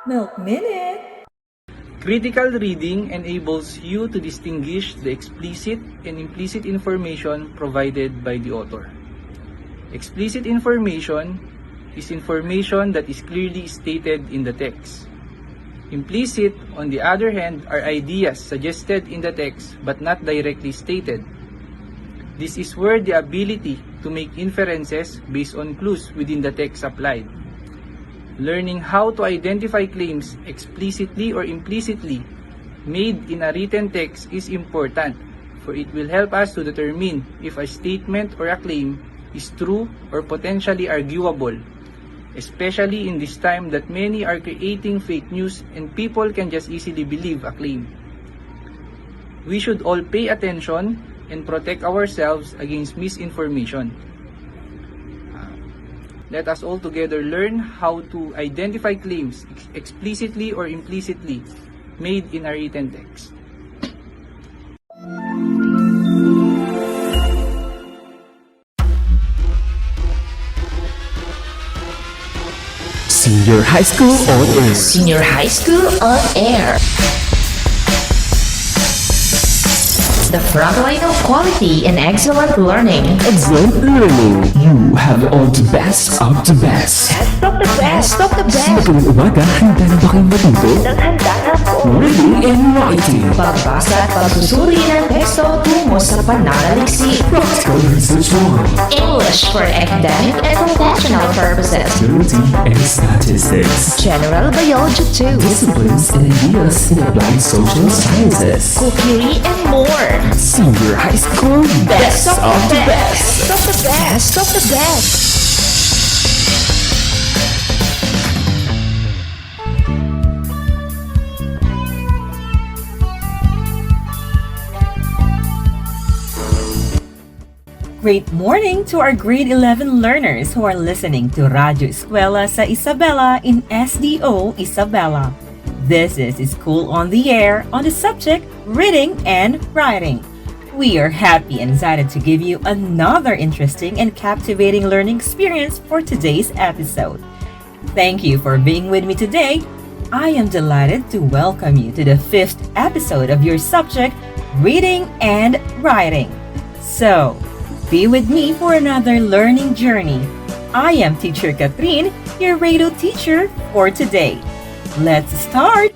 Milk Minute! Critical reading enables you to distinguish the explicit and implicit information provided by the author. Explicit information is information that is clearly stated in the text. Implicit, on the other hand, are ideas suggested in the text but not directly stated. This is where the ability to make inferences based on clues within the text applied. Learning how to identify claims explicitly or implicitly made in a written text is important, for it will help us to determine if a statement or a claim is true or potentially arguable, especially in this time that many are creating fake news and people can just easily believe a claim. We should all pay attention and protect ourselves against misinformation. Let us all together learn how to identify claims explicitly or implicitly made in a written text. Senior High School on Air. Senior High School on Air. The front line of quality and excellent learning. Excellent learning. You have all the best of the best. Best of the best of the Sa best. madaling umaga, handa na ba kayong matuto? Naghanda na po. Reading and writing. Pagbasa at pagsusuri ng teksto tungo sa pananaliksik. Practical research more. English for academic and professional purposes. Ability and statistics. General biology too. Disciplines and ideas in applied social sciences. Cookery and more. Senior High School, best of the best. Best of the best of the best. Great morning to our grade 11 learners who are listening to Radyo Eskwela sa Isabela in SDO Isabela. This is School on the Air on the subject Reading and Writing. We are happy and excited to give you another interesting and captivating learning experience for today's episode. Thank you for being with me today. I am delighted to welcome you to the 5th episode of your subject Reading and Writing. So, be with me for another learning journey. I am Teacher Catherine, your radio teacher for today. Let's start!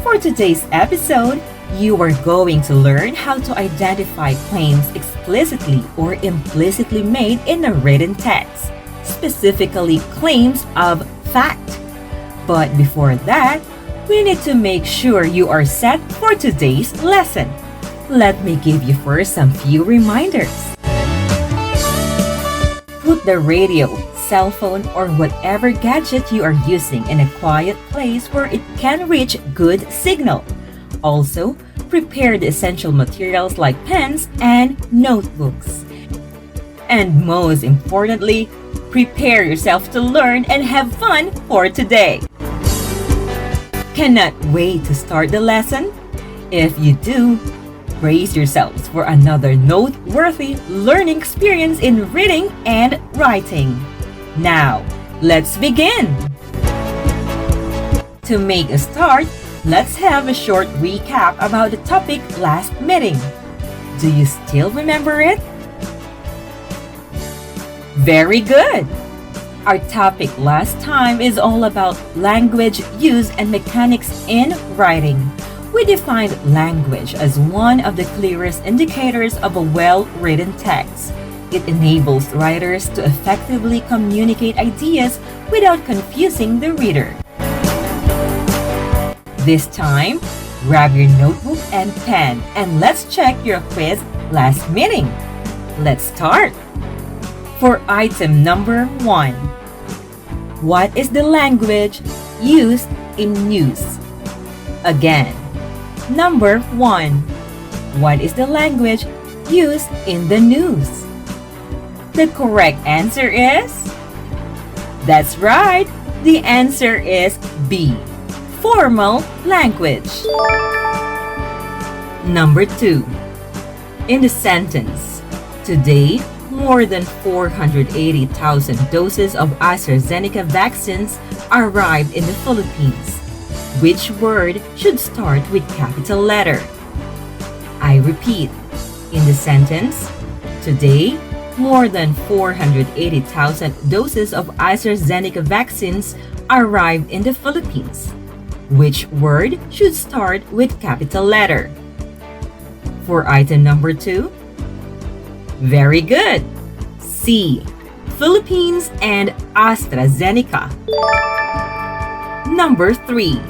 For today's episode, you are going to learn how to identify claims explicitly or implicitly made in a written text, specifically claims of fact. But before that, we need to make sure you are set for today's lesson. Let me give you first some few reminders. Put the radio, cell phone, or whatever gadget you are using in a quiet place where it can reach good signal. Also, prepare the essential materials like pens and notebooks. And most importantly, prepare yourself to learn and have fun for today. Cannot wait to start the lesson? If you do, brace yourselves for another noteworthy learning experience in reading and writing. Now, let's begin! To make a start, let's have a short recap about the topic last meeting. Do you still remember it? Very good! Our topic last time is all about language use and mechanics in writing. We defined language as one of the clearest indicators of a well-written text. It enables writers to effectively communicate ideas without confusing the reader. This time, grab your notebook and pen and let's check your quiz last meeting. Let's start! For item number 1, what is the language used in news? Again, number 1, what is the language used in the news? The correct answer is... That's right, the answer is B, formal language. Number 2, in the sentence, today more than 480,000 doses of AstraZeneca vaccines arrived in the Philippines. Which word should start with capital letter? I repeat, in the sentence, today, more than 480,000 doses of AstraZeneca vaccines arrived in the Philippines. Which word should start with capital letter? For item number 2, very good. C. Philippines and AstraZeneca. Number 3.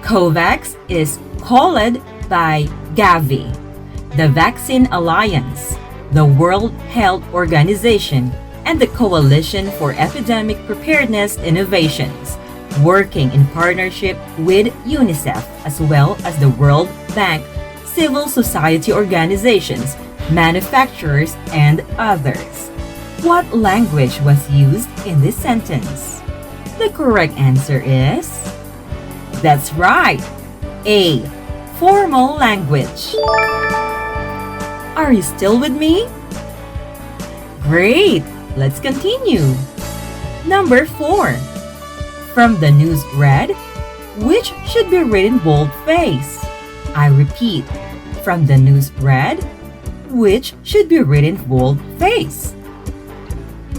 COVAX is called by Gavi, the Vaccine Alliance, the World Health Organization, and the Coalition for Epidemic Preparedness Innovations, working in partnership with UNICEF as well as the World Bank, civil society organizations, manufacturers, and others. What language was used in this sentence? The correct answer is... That's right! A. Formal language. Are you still with me? Great! Let's continue. Number 4. From the news read, which should be written boldface? I repeat, from the news read, which should be written boldface?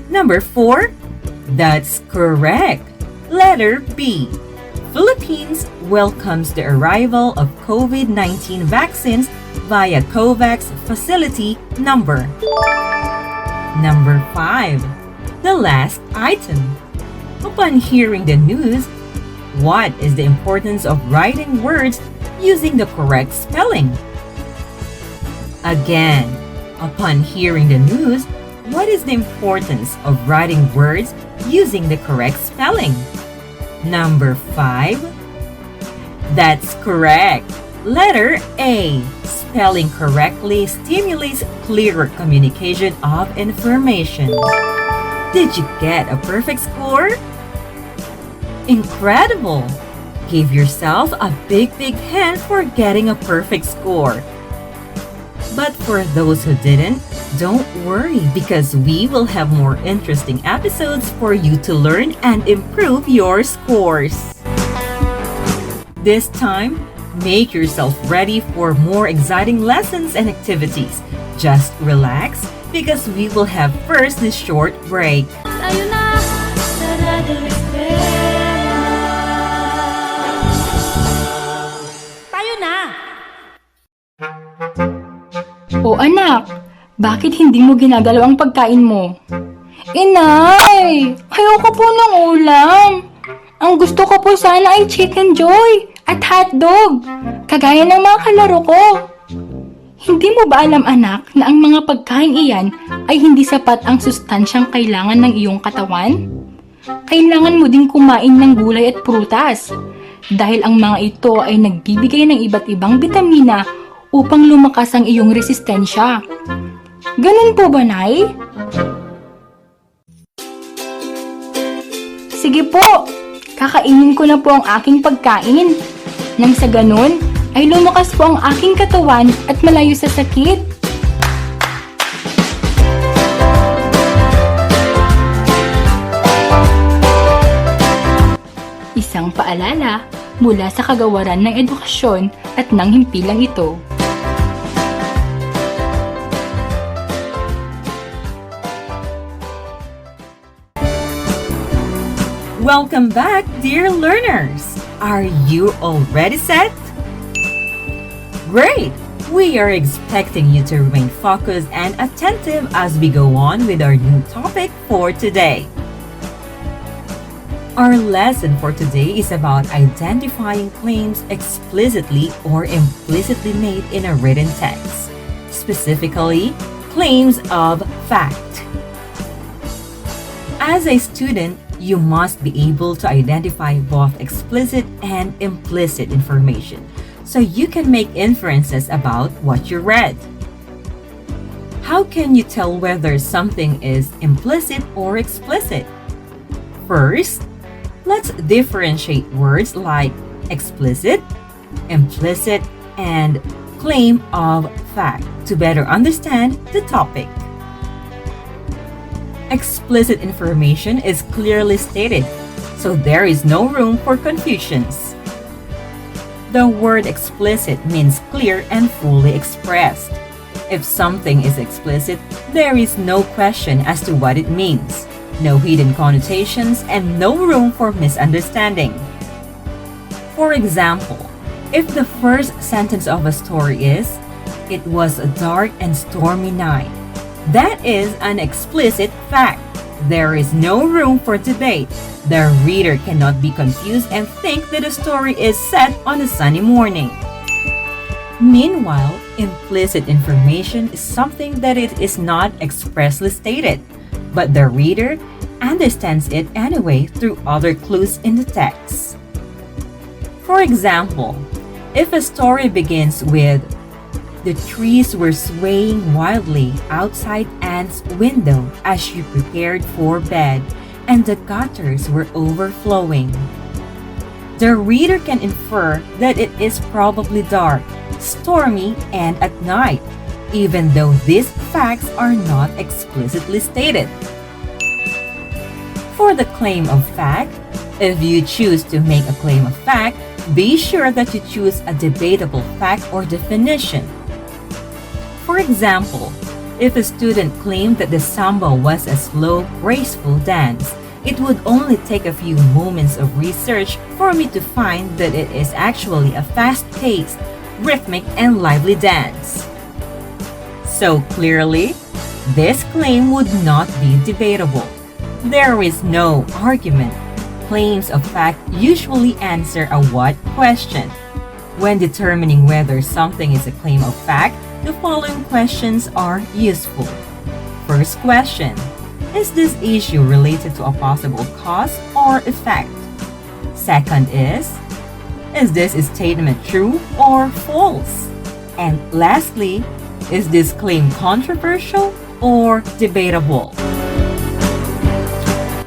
Number 4. That's correct. Letter B. Philippines welcomes the arrival of COVID-19 vaccines via COVAX facility number. Number 5. The last item. Upon hearing the news, what is the importance of writing words using the correct spelling? Again, upon hearing the news, what is the importance of writing words using the correct spelling? Number 5. That's correct. Letter A. Spelling correctly stimulates clearer communication of information. Did you get a perfect score? Incredible! Give yourself a big hand for getting a perfect score. But for those who didn't, don't worry because we will have more interesting episodes for you to learn and improve your scores. This time, make yourself ready for more exciting lessons and activities. Just relax because we will have first this short break. Ayun na, sa Radyo Eskwela. Tayo na! O anak, bakit hindi mo ginagalaw ang pagkain mo? Inay, ayoko po ng ulam. Ang gusto ko po sana ay chicken joy at hotdog, kagaya ng mga kalaro ko. Hindi mo ba alam anak na ang mga pagkain iyan ay hindi sapat ang sustansyang kailangan ng iyong katawan? Kailangan mo ding kumain ng gulay at prutas dahil ang mga ito ay nagbibigay ng iba't ibang bitamina upang lumakas ang iyong resistensya. Ganun po ba, Nay? Sige po, kakainin ko na po ang aking pagkain. Nang sa ganun, ay lumakas po ang aking katawan at malayo sa sakit. Isang paalala mula sa kagawaran ng edukasyon at ng himpilang ito. Welcome back, dear learners! Are you already set? Great! We are expecting you to remain focused and attentive as we go on with our new topic for today. Our lesson for today is about identifying claims explicitly or implicitly made in a written text, specifically, claims of fact. As a student, you must be able to identify both explicit and implicit information so you can make inferences about what you read. How can you tell whether something is implicit or explicit? First, let's differentiate words like explicit, implicit, and claim of fact to better understand the topic. Explicit information is clearly stated, so there is no room for confusions. The word explicit means clear and fully expressed. If something is explicit, there is no question as to what it means, no hidden connotations, and no room for misunderstanding. For example, if the first sentence of a story is, "It was a dark and stormy night," that is an explicit fact. There is no room for debate. The reader cannot be confused and think that a story is set on a sunny morning. Meanwhile, implicit information is something that it is not expressly stated, but the reader understands it anyway through other clues in the text. For example, if a story begins with, "The trees were swaying wildly outside Anne's window as she prepared for bed, and the gutters were overflowing," the reader can infer that it is probably dark, stormy, and at night, even though these facts are not explicitly stated. For the claim of fact, if you choose to make a claim of fact, be sure that you choose a debatable fact or definition. For example, if a student claimed that the samba was a slow, graceful dance, it would only take a few moments of research for me to find that it is actually a fast-paced, rhythmic, and lively dance. So clearly, this claim would not be debatable. There is no argument. Claims of fact usually answer a what question. When determining whether something is a claim of fact, the following questions are useful. First question: is this issue related to a possible cause or effect? Second is this statement true or false? And lastly, is this claim controversial or debatable?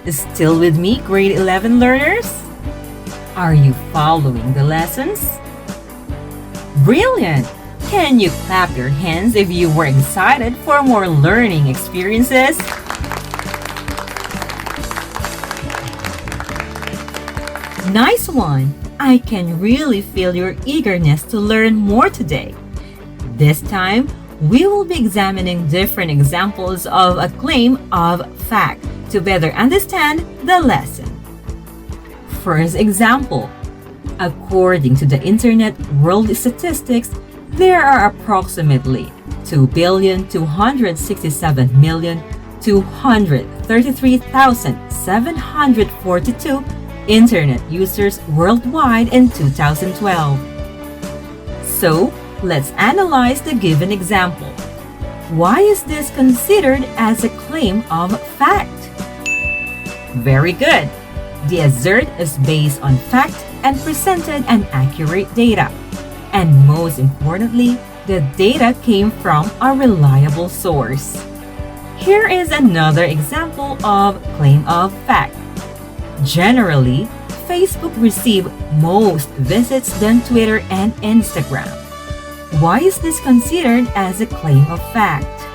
Still with me, grade 11 learners? Are you following the lessons? Brilliant! Can you clap your hands if you were excited for more learning experiences? Nice one! I can really feel your eagerness to learn more today. This time, we will be examining different examples of a claim of fact to better understand the lesson. First example: according to the Internet World Statistics, there are approximately 2,267,233,742 Internet users worldwide in 2012. So, let's analyze the given example. Why is this considered as a claim of fact? Very good. The assert is based on fact and presented an accurate data. And most importantly, the data came from a reliable source. Here is another example of claim of fact. Generally, Facebook receives most visits than Twitter and Instagram. Why is this considered as a claim of fact?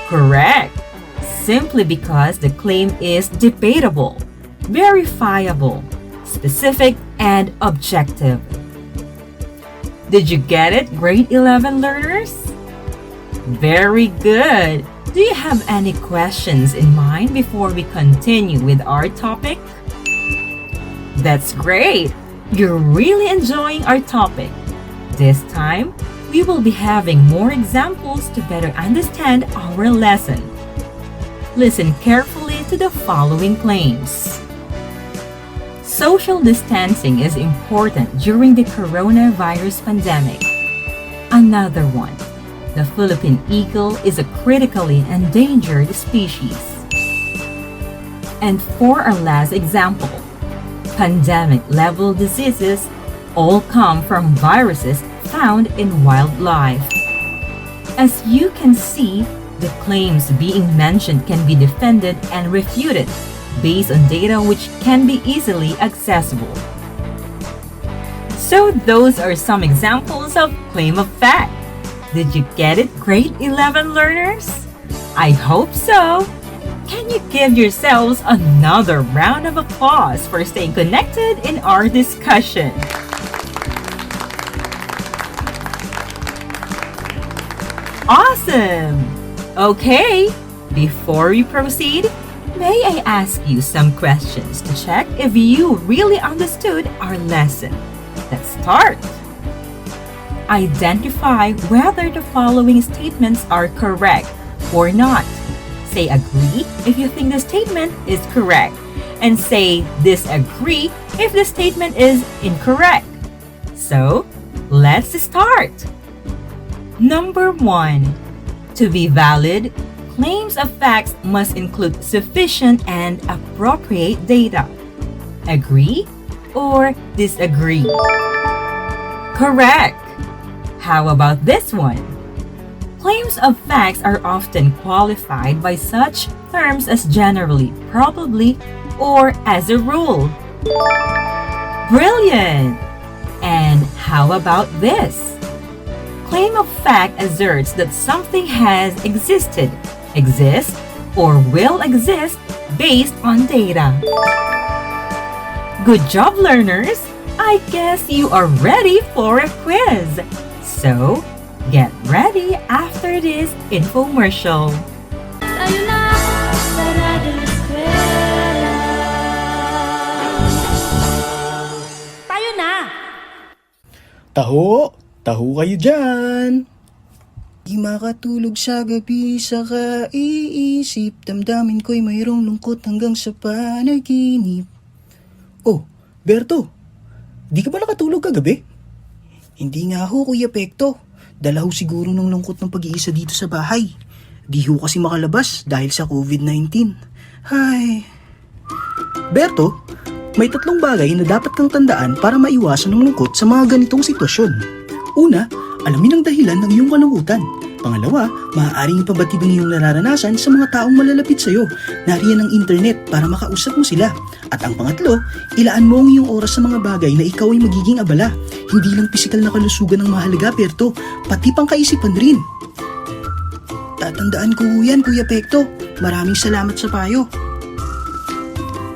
Correct! Simply because the claim is debatable, verifiable, specific, and objective. Did you get it, grade 11 learners? Very good! Do you have any questions in mind before we continue with our topic? That's great! You're really enjoying our topic. This time, we will be having more examples to better understand our lesson. Listen carefully to the following claims. Social distancing is important during the coronavirus pandemic. Another one. The Philippine eagle is a critically endangered species. And for our last example, pandemic-level diseases all come from viruses found in wildlife. As you can see, the claims being mentioned can be defended and refuted based on data which can be easily accessible. So those are some examples of claim of fact. Did you get it, grade 11 learners? I hope so. Can you give yourselves another round of applause for staying connected in our discussion? Awesome! Okay, before we proceed, may I ask you some questions to check if you really understood our lesson? Let's start! Identify whether the following statements are correct or not. Say agree if you think the statement is correct, and say disagree if the statement is incorrect. So, let's start! Number 1. To be valid, claims of facts must include sufficient and appropriate data. Agree or disagree? Correct! How about this one? Claims of facts are often qualified by such terms as generally, probably, or as a rule. Brilliant! And how about this? Claim of fact asserts that something has existed, exists, or will exist based on data. Good job, learners! I guess you are ready for a quiz. So, get ready after this infomercial. Tayo na sa Radyo Eskwela. Tayo na! Taho! Taho kayo dyan! Di makatulog sa gabi sa kaiisip, damdamin ko'y mayroong lungkot hanggang sa panaginip. Oh, Berto, di ka ba nakatulog kagabi? Hindi nga ho, Kuya Pekto. Dala ho siguro ng lungkot ng pag-iisa dito sa bahay. Di ho kasi makalabas dahil sa COVID-19. Hay. Berto, may 3 bagay na dapat kang tandaan para maiwasan ng lungkot sa mga ganitong sitwasyon. Una, alamin ang dahilan ng iyong kalungkutan. Pangalawa, maaaring ipabatid ang iyong nararanasan sa mga taong malalapit sa iyo. Nariyan ang internet para makausap mo sila. At ang pangatlo, ilaan mo ang iyong oras sa mga bagay na ikaw ay magiging abala. Hindi lang pisikal na kalusugan ang mahalaga, Perto, pati pang kaisipan rin. Tatandaan ko yan, Kuya Pekto. Maraming salamat sa payo.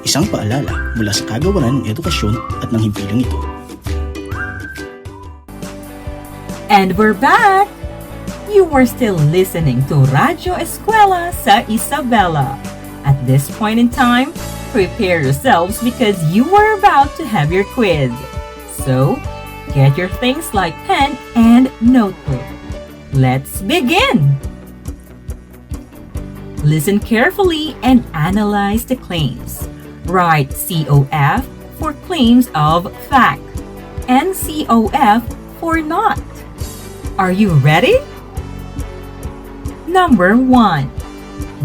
Isang paalala mula sa kagawaran ng edukasyon at ng himpilang ito. And we're back! You were still listening to Radyo Eskwela sa Isabela. At this point in time, prepare yourselves because you are about to have your quiz. So, get your things like pen and notebook. Let's begin! Listen carefully and analyze the claims. Write COF for claims of fact and COF for not. Are you ready? Number 1.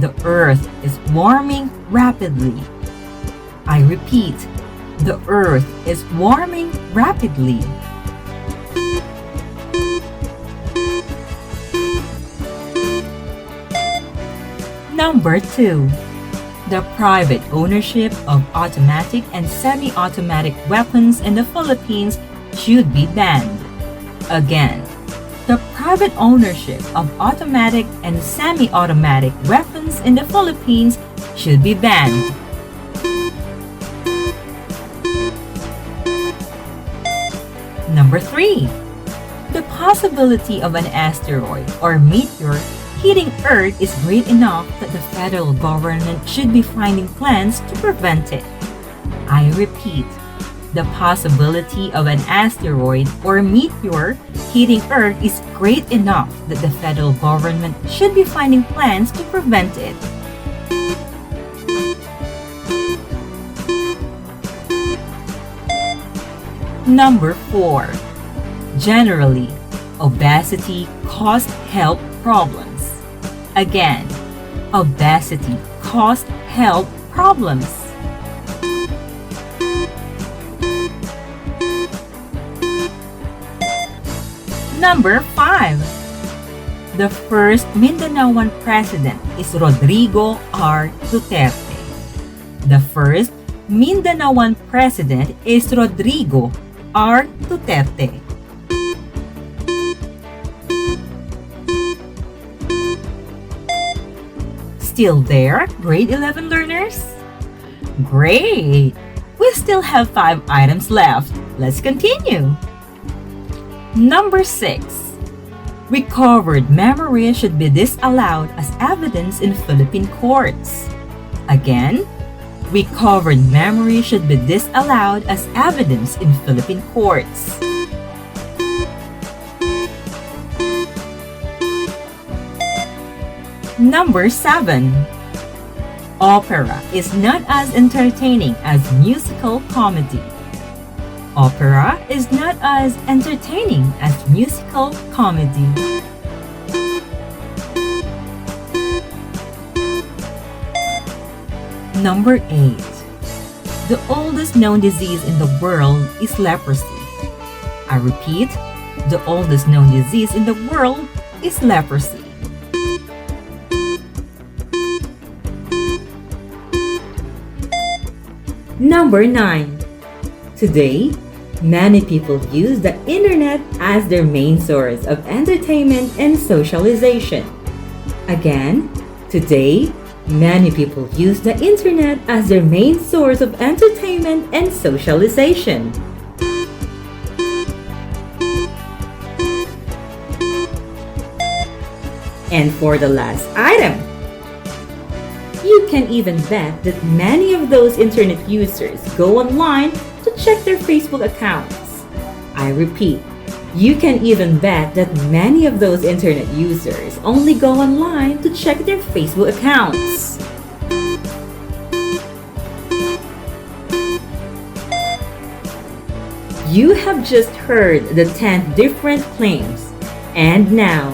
The Earth is warming rapidly. I repeat, the Earth is warming rapidly. Number 2. The private ownership of automatic and semi-automatic weapons in the Philippines should be banned. Again, the private ownership of automatic and semi-automatic weapons in the Philippines should be banned. Number 3. The possibility of an asteroid or meteor hitting Earth is great enough that the federal government should be finding plans to prevent it. I repeat, the possibility of an asteroid or meteor hitting Earth is great enough that the federal government should be finding plans to prevent it. Number 4. Generally, obesity causes health problems. Again, obesity causes health problems. Number 5. The first Mindanaoan president is Rodrigo R. Duterte. The first Mindanaoan president is Rodrigo R. Duterte. Still there, grade 11 learners? Great! We still have 5 items left. Let's continue. Number 6. Recovered memory should be disallowed as evidence in Philippine courts. Again, recovered memory should be disallowed as evidence in Philippine courts. Number 7. Opera is not as entertaining as musical comedy. Opera is not as entertaining as musical comedy. Number 8. The oldest known disease in the world is leprosy. I repeat, the oldest known disease in the world is leprosy. Number 9. Today, many people use the internet as their main source of entertainment and socialization. Again, today, many people use the internet as their main source of entertainment and socialization. And for the last item, you can even bet that many of those internet users go online to check their Facebook accounts. I repeat, you can even bet that many of those internet users only go online to check their Facebook accounts. You have just heard the 10 different claims, and now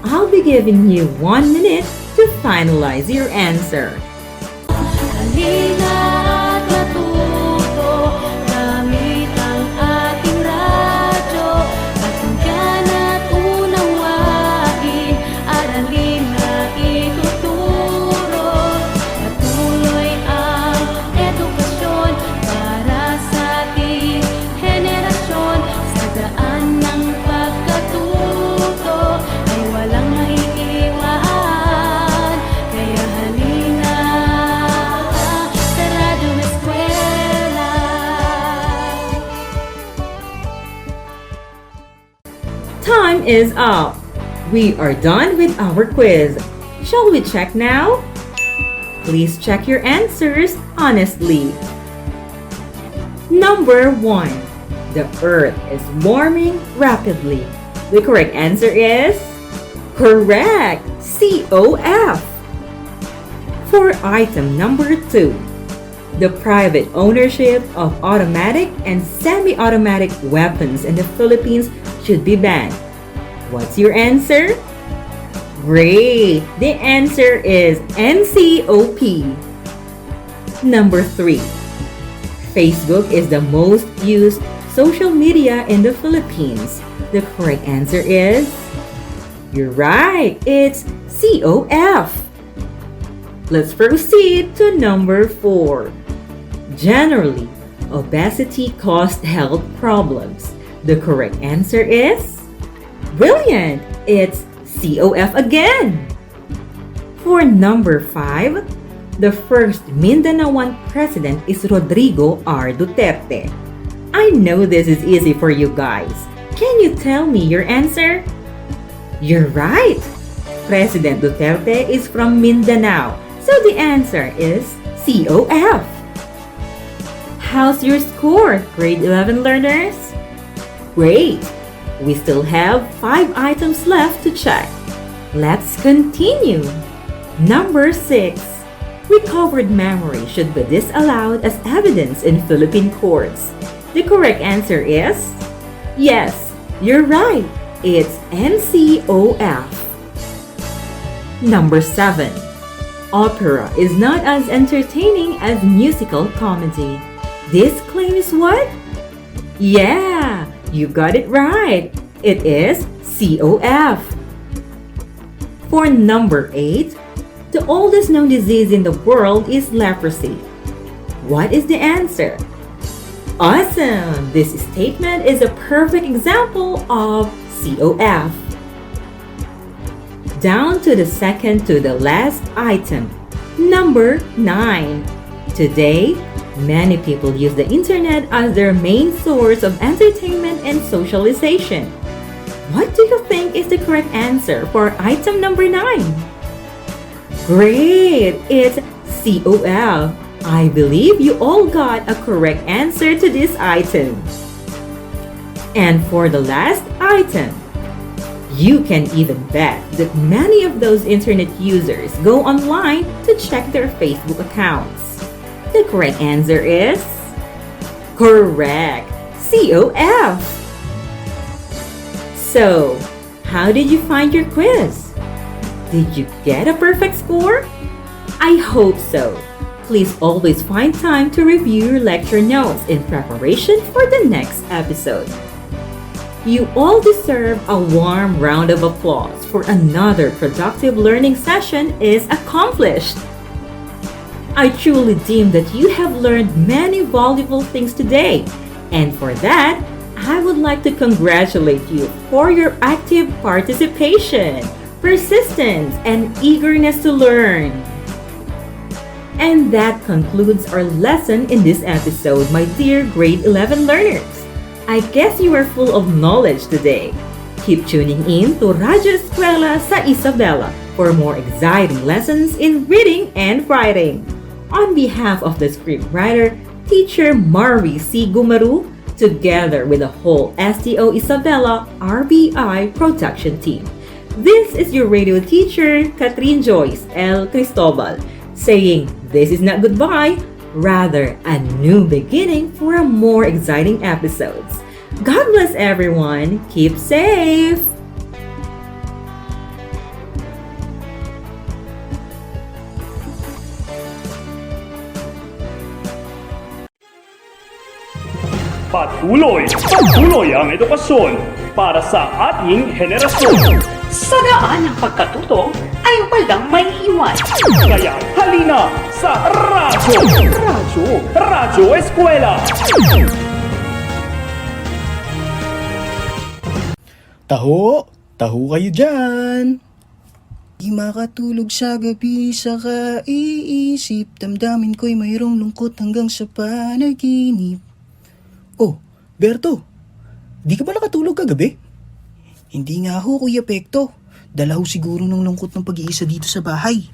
I'll be giving you 1 minute to finalize your answer. Halina't matuto gamit ang ating radyo. Pakinggan at unawain, aralin na ituturo. Patuloy ang edukasyon para sa ating henerasyon. Sa daan ng pagkatuto ay walang maiiwan. Kaya halina sa Radyo Eskwela. Time is up. We are done with our quiz. Shall we check now? Please check your answers honestly. Number 1. The Earth is warming rapidly. The correct answer is correct. COF. For item number 2, the private ownership of automatic and semi-automatic weapons in the Philippines should be banned. What's your answer? Great! The answer is NCOP. Number 3. Facebook is the most used social media in the Philippines. The correct answer is... You're right! It's COF. Let's proceed to number 4. Generally, obesity causes health problems. The correct answer is... Brilliant! It's COF again! For number 5, the first Mindanaoan president is Rodrigo R. Duterte. I know this is easy for you guys. Can you tell me your answer? You're right! President Duterte is from Mindanao, so the answer is COF. How's your score, grade 11 learners? Great! We still have 5 items left to check. Let's continue. Number 6. Recovered memory should be disallowed as evidence in Philippine courts. The correct answer is... Yes, you're right. It's NCOF. Number 7. Opera is not as entertaining as musical comedy. This claim is what? Yeah, you got it right. It is COF. For number 8, the oldest known disease in the world is leprosy. What is the answer? Awesome! This statement is a perfect example of COF. Down to the second to the last item. Number 9. Today, many people use the internet as their main source of entertainment and socialization. What do you think is the correct answer for item number 9? Great! It's COF. I believe you all got a correct answer to this item. And for the last item, you can even bet that many of those internet users go online to check their Facebook accounts. The correct answer is correct, COF. So, how did you find your quiz? Did you get a perfect score? I hope so. Please always find time to review your lecture notes in preparation for the next episode. You all deserve a warm round of applause for another productive learning session is accomplished. I truly deem that you have learned many valuable things today, and for that, I would like to congratulate you for your active participation, persistence, and eagerness to learn. And that concludes our lesson in this episode, my dear grade 11 learners. I guess you are full of knowledge today. Keep tuning in to Radyo Eskwela sa Isabela for more exciting lessons in reading and writing. On behalf of the scriptwriter, teacher Marvi C. Gumaru, together with the whole STO Isabela RBI production team. This is your radio teacher, Catherine Joyce L. Cristobal, saying this is not goodbye, rather a new beginning for a more exciting episodes. God bless everyone. Keep safe. Patuloy ang edukasyon para sa ating henerasyon. Sa daan ng pagkatuto ay walang may iwan. Kaya halina sa Radyo Eskwela. Taho kayo dyan. Di makatulog sa gabi sa kaiisip, damdamin ko'y mayroong lungkot hanggang sa panaginip. Oh, Berto, di ka ba nakatulog kagabi? Hindi nga ho, Kuya Pekto. Dala ho siguro ng lungkot ng pag-iisa dito sa bahay.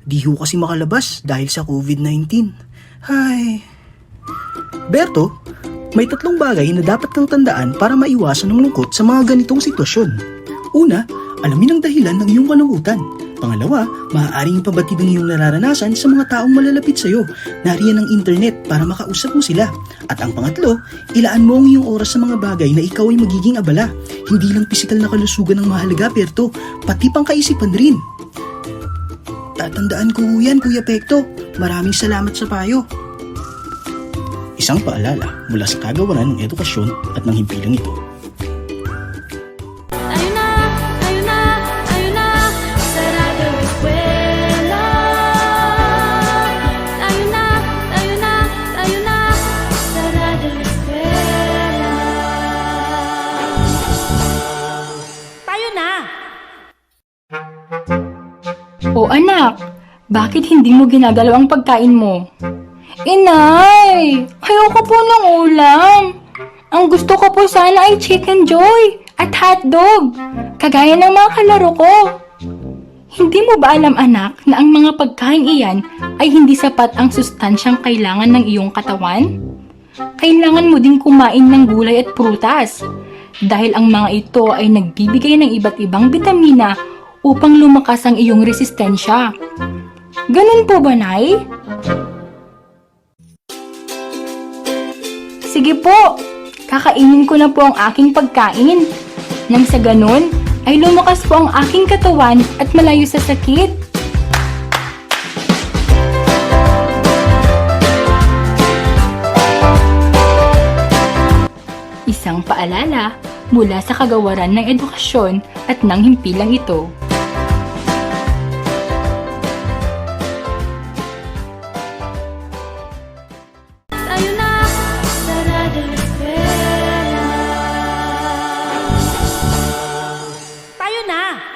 Di ho kasi makalabas dahil sa COVID-19. Ay. Berto, may 3 bagay na dapat kang tandaan para maiwasan ng lungkot sa mga ganitong sitwasyon. Una, alamin ang dahilan ng iyong kalungkutan. Pangalawa, maaaring ipabatid ang iyong nararanasan sa mga taong malalapit sa iyo. Nariyan ang internet para makausap mo sila. At ang pangatlo, ilaan mo ang iyong oras sa mga bagay na ikaw ay magiging abala. Hindi lang pisikal na kalusugan ang mahalaga, Perto, pati pang kaisipan rin. Tatandaan ko yan, Kuya Pekto. Maraming salamat sa payo. Isang paalala mula sa kagawaran ng edukasyon at ng himpilang ito. Sa Radyo Eskwela. Sa Radyo Eskwela. Tayo na! O anak, bakit hindi mo ginagalaw ang pagkain mo? Inay, ayoko po ng ulam. Ang gusto ko po sana ay chicken joy at hotdog, kagaya ng mga kalaro ko. Hindi mo ba alam anak na ang mga pagkain iyan ay hindi sapat ang sustansyang kailangan ng iyong katawan? Kailangan mo ding kumain ng gulay at prutas dahil ang mga ito ay nagbibigay ng iba't ibang bitamina upang lumakas ang iyong resistensya. Ganun po ba, Nay? Sige po, kakainin ko na po ang aking pagkain. Nang sa ganun, ay lumakas po ang aking katawan at malayo sa sakit. Isang paalala mula sa kagawaran ng edukasyon at ng himpilang ito. Tayo na sa Radyo na!